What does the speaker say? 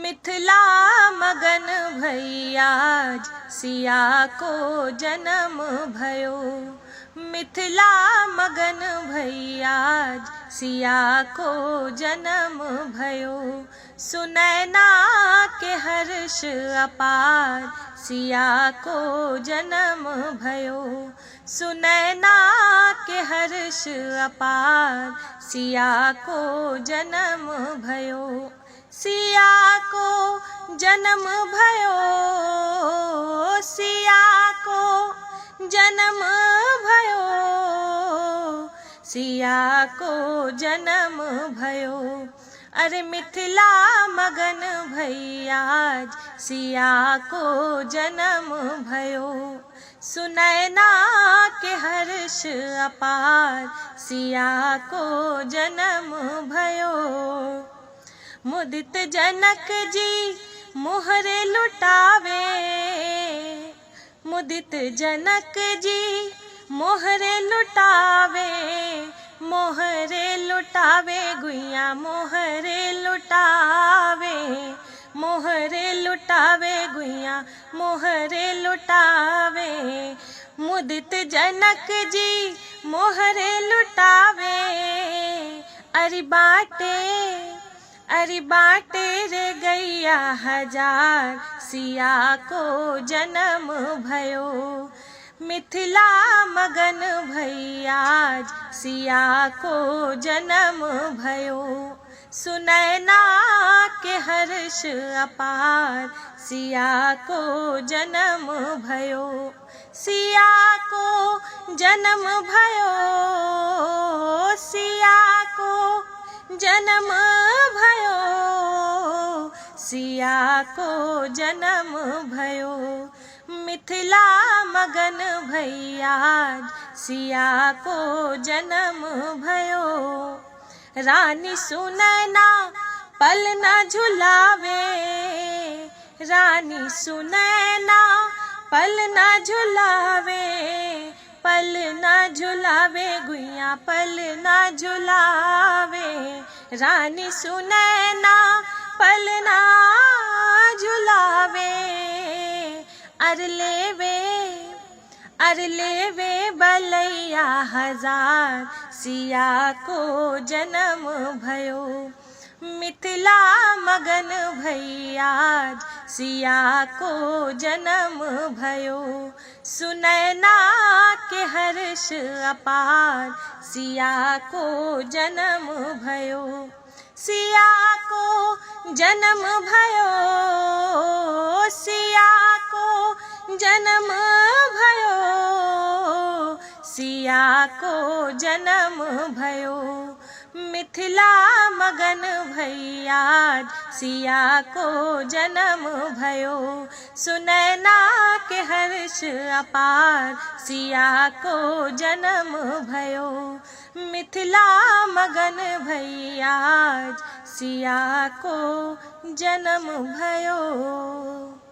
मिथिला मगन भैयाज सिया को जन्म भयो। मिथिला मगन भैयाज सिया को जन्म भयो। सुनैना के हर्ष अपार सिया को जन्म भयो। सुनैना के हर्ष अपार सिया को जन्म भयो। सिया को जन्म भयो। सिया को जन्म भयो। सिया को जन्म भयो। अरे मिथिला मगन भैयाज सिया को जन्म भयो। सुनैना के हर्ष अपार सिया को जन्म भयो। मुदित जनक जी मोहरे लुटावे। मुदित जनक जी मोहरे लुटावे। मोहरे लुटावे गुइया मोहरे लुटावे। मोहरे लुटावे गुइया मोहरे लुटावे। मुदित जनक जी मोहरे लुटावे। अरि बाटे रे गैया हजार सिया को जन्म भयो। मिथिला मगन भैयाज सिया को जन्म भयो। सुनैना के हर्ष अपार सिया को जन्म भयो। सिया को जन्म भयो। सिया को जन्म भयो। सिया को जन्म भयो। मिथिला मगन भैयाज सिया को जन्म भयो। रानी सुनैना पल न झुलावे। रानी सुनैना पल न झुलावे। पल न झुलावे गुइया पल न झुलावे। रानी सुनैना पल न झुलावे। अर लेवे बलैया हजार सिया को जन्म भयो। मिथिला मगन भैयाज सिया को जन्म भयो। सुनैना के हर्ष अपार सिया को जन्म भयो। सिया को जन्म भयो। सिया को जन्म भयो। सिया को जन्म भयो। मिथिला मगन भैयाज सिया को जन्म भयो। सुनैना के हर्ष अपार सिया को जन्म भयो। मिथिला मगन भैयाज सिया को जन्म भयो।